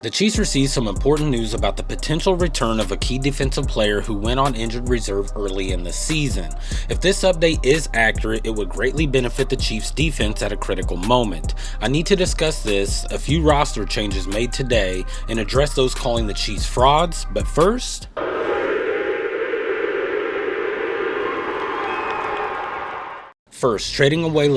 The Chiefs received some important news about the potential return of a key defensive player who went on injured reserve early in the season. If this update is accurate, it would greatly benefit the Chiefs' defense at a critical moment. I need to discuss this, a few roster changes made today, and address those calling the Chiefs frauds, but first... First, trading away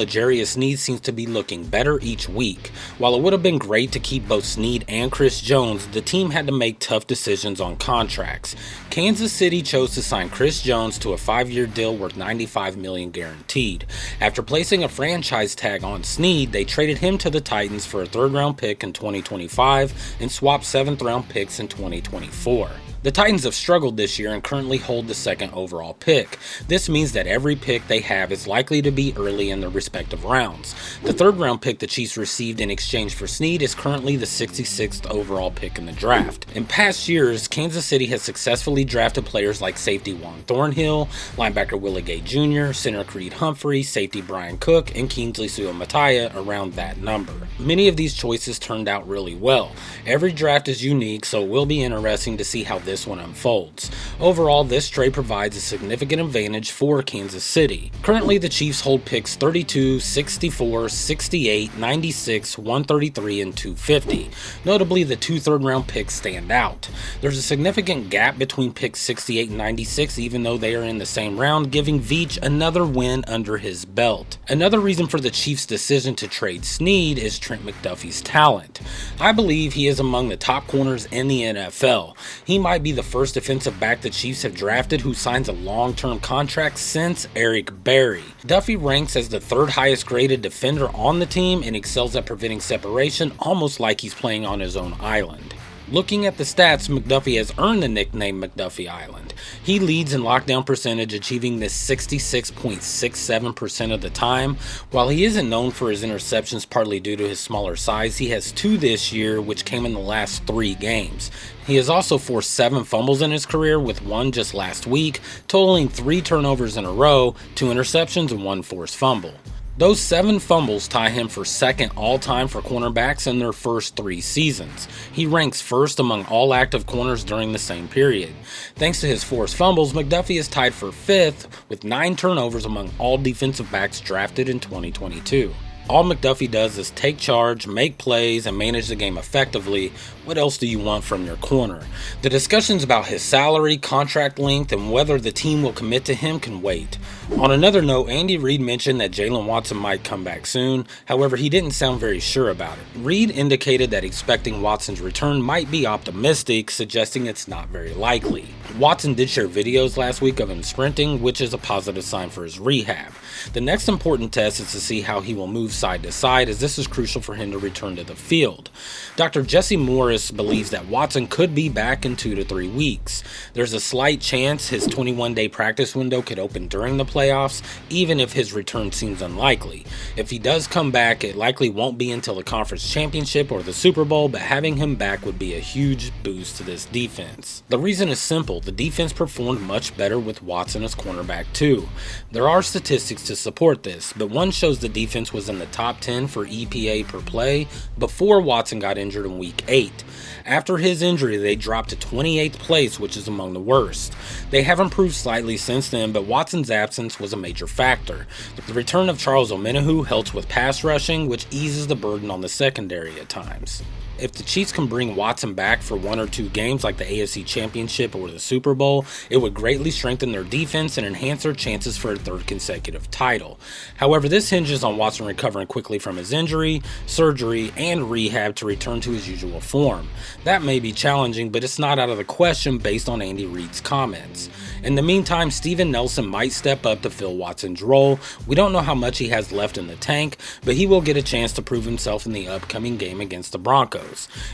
Sneed seems to be looking better each week. While it would have been great to keep both Sneed and Chris Jones, the team had to make tough decisions on contracts. Kansas City chose to sign Chris Jones to a 5-year deal worth $95 million guaranteed. After placing a franchise tag on Sneed, they traded him to the Titans for a 3rd-round pick in 2025 and swapped 7th-round picks in 2024. The Titans have struggled this year and currently hold the 2nd overall pick. This means that every pick they have is likely to be early in their respective rounds. The 3rd round pick the Chiefs received in exchange for Sneed is currently the 66th overall pick in the draft. In past years, Kansas City has successfully drafted players like safety Juan Thornhill, linebacker Willie Gay Jr., center Creed Humphries, safety Brian Cook, and Kingsley Suamataia around that number. Many of these choices turned out really well. Every draft is unique, so it will be interesting to see how this one unfolds. Overall, this trade provides a significant advantage for Kansas City. Currently, the Chiefs hold picks 32, 64, 68, 96, 133, and 250. Notably, the 2 3rd-round picks stand out. There's a significant gap between picks 68 and 96, even though they are in the same round, giving Veach another win under his belt. Another reason for the Chiefs' decision to trade Sneed is Trent McDuffie's talent. I believe he is among the top corners in the NFL. He might be the first defensive back the Chiefs have drafted who signs a long-term contract since Eric Berry. Duffie ranks as the 3rd highest graded defender on the team and excels at preventing separation, almost like he's playing on his own island. Looking at the stats, McDuffie has earned the nickname McDuffie Island. He leads in lockdown percentage, achieving this 66.67% of the time. While he isn't known for his interceptions partly due to his smaller size, he has 2 this year, which came in the last 3 games. He has also forced 7 fumbles in his career, with 1 just last week, totaling 3 turnovers in a row, 2 interceptions, and 1 forced fumble. Those 7 fumbles tie him for 2nd all-time for cornerbacks in their first 3 seasons. He ranks 1st among all active corners during the same period. Thanks to his forced fumbles, McDuffie is tied for 5th with 9 turnovers among all defensive backs drafted in 2022. All McDuffie does is take charge, make plays, and manage the game effectively. What else do you want from your corner? The discussions about his salary, contract length, and whether the team will commit to him can wait. On another note, Andy Reid mentioned that Jaylen Watson might come back soon. However, he didn't sound very sure about it. Reid indicated that expecting Watson's return might be optimistic, suggesting it's not very likely. Watson did share videos last week of him sprinting, which is a positive sign for his rehab. The next important test is to see how he will move side to side, as this is crucial for him to return to the field. Dr. Jesse Morris believes that Watson could be back in 2 to 3 weeks. There's a slight chance his 21-day practice window could open during the playoffs, even if his return seems unlikely. If he does come back, it likely won't be until the conference championship or the Super Bowl, but having him back would be a huge boost to this defense. The reason is simple. The defense performed much better with Watson as cornerback too. There are statistics to support this, but one shows the defense was in the top 10 for EPA per play before Watson got injured in week 8. After his injury, they dropped to 28th place, which is among the worst. They have improved slightly since then, but Watson's absence was a major factor. The return of Charles Omenihu helps with pass rushing, which eases the burden on the secondary at times. If the Chiefs can bring Watson back for 1 or 2 games like the AFC Championship or the Super Bowl, it would greatly strengthen their defense and enhance their chances for a 3rd consecutive title. However, this hinges on Watson recovering quickly from his injury, surgery, and rehab to return to his usual form. That may be challenging, but it's not out of the question based on Andy Reid's comments. In the meantime, Steven Nelson might step up to fill Watson's role. We don't know how much he has left in the tank, but he will get a chance to prove himself in the upcoming game against the Broncos.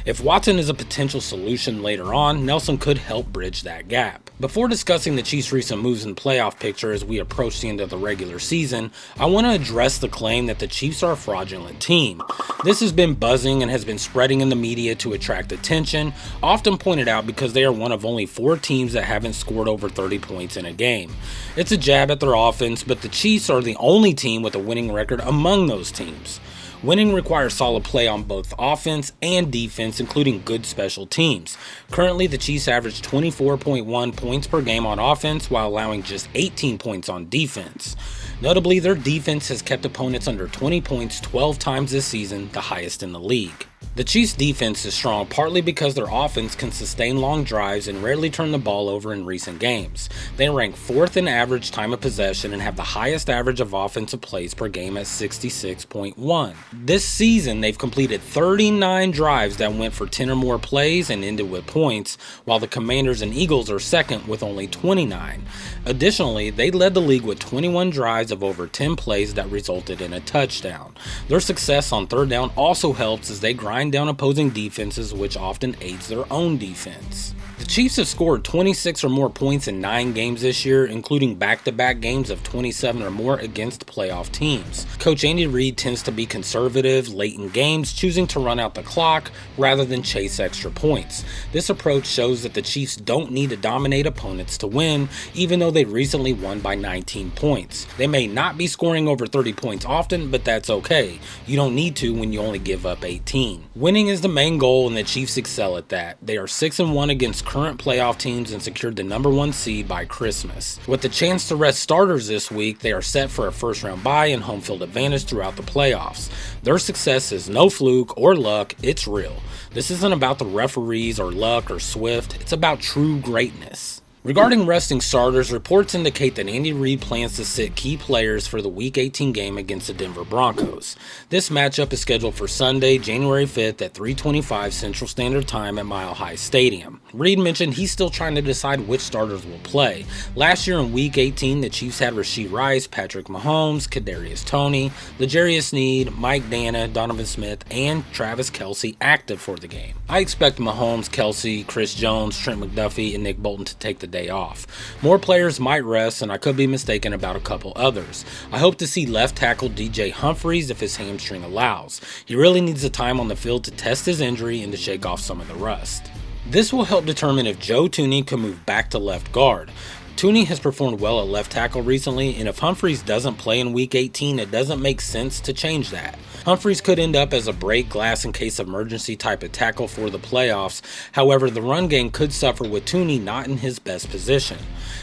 If Watson is a potential solution later on, Nelson could help bridge that gap. Before discussing the Chiefs' recent moves in the playoff picture as we approach the end of the regular season, I want to address the claim that the Chiefs are a fraudulent team. This has been buzzing and has been spreading in the media to attract attention, often pointed out because they are one of only 4 teams that haven't scored over 30 points in a game. It's a jab at their offense, but the Chiefs are the only team with a winning record among those teams. Winning requires solid play on both offense and defense, including good special teams. Currently, the Chiefs average 24.1 points per game on offense while allowing just 18 points on defense. Notably, their defense has kept opponents under 20 points 12 times this season, the highest in the league. The Chiefs' defense is strong partly because their offense can sustain long drives and rarely turn the ball over in recent games. They rank 4th in average time of possession and have the highest average of offensive plays per game at 66.1. This season, they've completed 39 drives that went for 10 or more plays and ended with points, while the Commanders and Eagles are second with only 29. Additionally, they led the league with 21 drives of over 10 plays that resulted in a touchdown. Their success on third down also helps as they grind down opposing defenses, which often aids their own defense. The Chiefs have scored 26 or more points in 9 games this year, including back-to-back games of 27 or more against playoff teams. Coach Andy Reid tends to be conservative late in games, choosing to run out the clock rather than chase extra points. This approach shows that the Chiefs don't need to dominate opponents to win, even though they recently won by 19 points. They may not be scoring over 30 points often, but that's okay. You don't need to when you only give up 18. Winning is the main goal, and the Chiefs excel at that. They are 6-1 against current playoff teams and secured the number 1 seed by Christmas. With the chance to rest starters this week, they are set for a first-round bye and home field advantage throughout the playoffs. Their success is no fluke or luck, it's real. This isn't about the referees or luck or Swift, it's about true greatness. Regarding resting starters, reports indicate that Andy Reid plans to sit key players for the Week 18 game against the Denver Broncos. This matchup is scheduled for Sunday, January 5th at 3:25 Central Standard Time at Mile High Stadium. Reid mentioned he's still trying to decide which starters will play. Last year in Week 18, the Chiefs had Rashee Rice, Patrick Mahomes, Kadarius Toney, L'Jarius Sneed, Mike Dana, Donovan Smith, and Travis Kelce active for the game. I expect Mahomes, Kelce, Chris Jones, Trent McDuffie, and Nick Bolton to take the day off. More players might rest, and I could be mistaken about a couple others. I hope to see left tackle DJ Humphries if his hamstring allows. He really needs the time on the field to test his injury and to shake off some of the rust. This will help determine if Joe Thuney can move back to left guard. Thuney has performed well at left tackle recently, and if Humphries doesn't play in Week 18, it doesn't make sense to change that. Humphries could end up as a break glass in case of emergency type of tackle for the playoffs. However, the run game could suffer with Thuney not in his best position.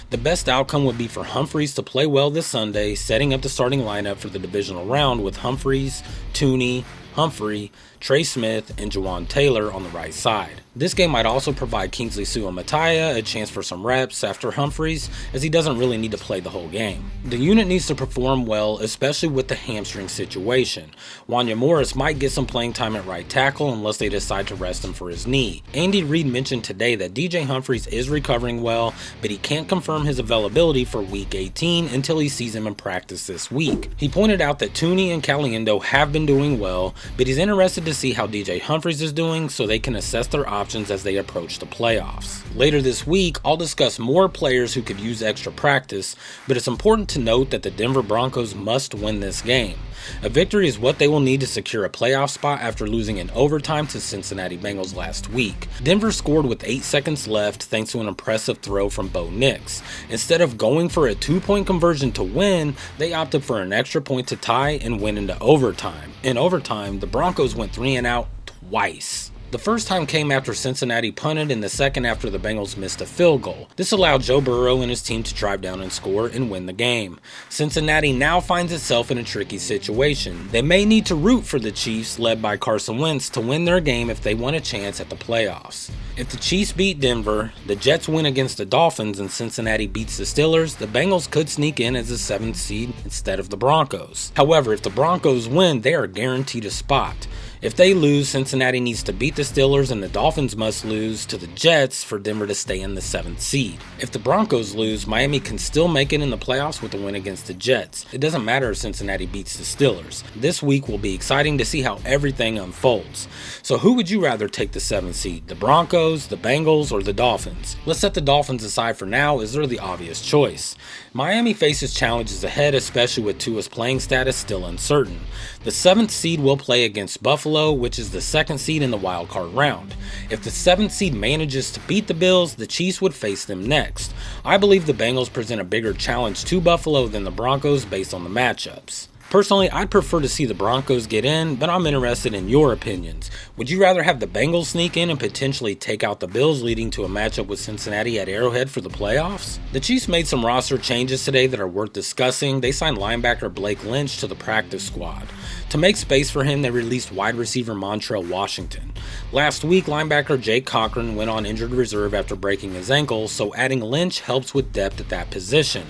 The best outcome would be for Humphries to play well this Sunday, setting up the starting lineup for the divisional round with Humphries, Thuney, Humphrey, Trey Smith, and Jawan Taylor on the right side. This game might also provide Kingsley Suamataia a chance for some reps after Humphries, as he doesn't really need to play the whole game. The unit needs to perform well, especially with the hamstring situation. Wanya Morris might get some playing time at right tackle unless they decide to rest him for his knee. Andy Reid mentioned today that DJ Humphries is recovering well, but he can't confirm his availability for Week 18 until he sees him in practice this week. He pointed out that Thuney and Caliendo have been doing well, but he's interested to see how DJ Humphries is doing so they can assess their options as they approach the playoffs. Later this week, I'll discuss more players who could use extra practice, but it's important to note that the Denver Broncos must win this game. A victory is what they will need to secure a playoff spot after losing in overtime to Cincinnati Bengals last week. Denver scored with 8 seconds left thanks to an impressive throw from Bo Nix. Instead of going for a 2-point conversion to win, they opted for an extra point to tie and win into overtime. In overtime, the Broncos went 3 and out twice. The first time came after Cincinnati punted and the second after the Bengals missed a field goal. This allowed Joe Burrow and his team to drive down and score and win the game. Cincinnati now finds itself in a tricky situation. They may need to root for the Chiefs, led by Carson Wentz, to win their game if they want a chance at the playoffs. If the Chiefs beat Denver, the Jets win against the Dolphins, and Cincinnati beats the Steelers, the Bengals could sneak in as the 7th seed instead of the Broncos. However, if the Broncos win, they are guaranteed a spot. If they lose, Cincinnati needs to beat the Steelers and the Dolphins must lose to the Jets for Denver to stay in the 7th seed. If the Broncos lose, Miami can still make it in the playoffs with a win against the Jets. It doesn't matter if Cincinnati beats the Steelers. This week will be exciting to see how everything unfolds. So who would you rather take the 7th seed? The Broncos, the Bengals, or the Dolphins? Let's set the Dolphins aside for now as they're the obvious choice. Miami faces challenges ahead, especially with Tua's playing status still uncertain. The 7th seed will play against Buffalo, which is the 2nd seed in the wildcard round. If the 7th seed manages to beat the Bills, the Chiefs would face them next. I believe the Bengals present a bigger challenge to Buffalo than the Broncos based on the matchups. Personally, I'd prefer to see the Broncos get in, but I'm interested in your opinions. Would you rather have the Bengals sneak in and potentially take out the Bills, leading to a matchup with Cincinnati at Arrowhead for the playoffs? The Chiefs made some roster changes today that are worth discussing. They signed linebacker Blake Lynch to the practice squad. To make space for him, they released wide receiver Montrell Washington. Last week, linebacker Jake Cochran went on injured reserve after breaking his ankle, so adding Lynch helps with depth at that position.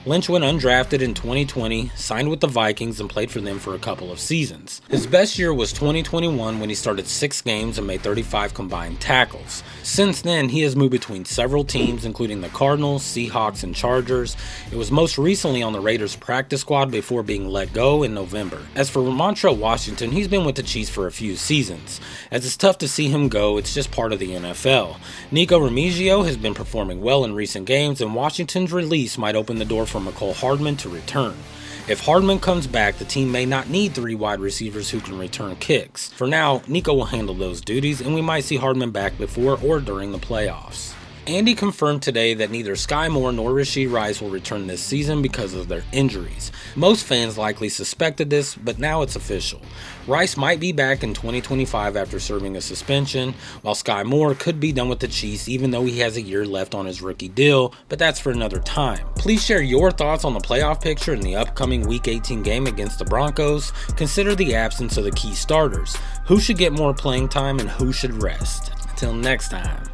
Lynch went undrafted in 2020, signed with the Vikings, and played for them for a couple of seasons. His best year was 2021 when he started 6 games and made 35 combined tackles. Since then, he has moved between several teams, including the Cardinals, Seahawks, and Chargers. It was most recently on the Raiders practice squad before being let go in November. As for Montrell Washington, he's been with the Chiefs for a few seasons. As it's tough to see him go, it's just part of the NFL. Nico Remigio has been performing well in recent games, and Washington's release might open the door for McCole Hardman to return. If Hardman comes back, the team may not need 3 wide receivers who can return kicks. For now, Nico will handle those duties, and we might see Hardman back before or during the playoffs. Andy confirmed today that neither Sky Moore nor Rashee Rice will return this season because of their injuries. Most fans likely suspected this, but now it's official. Rice might be back in 2025 after serving a suspension, while Sky Moore could be done with the Chiefs even though he has a year left on his rookie deal, but that's for another time. Please share your thoughts on the playoff picture in the upcoming Week 18 game against the Broncos. Consider the absence of the key starters. Who should get more playing time and who should rest? Until next time.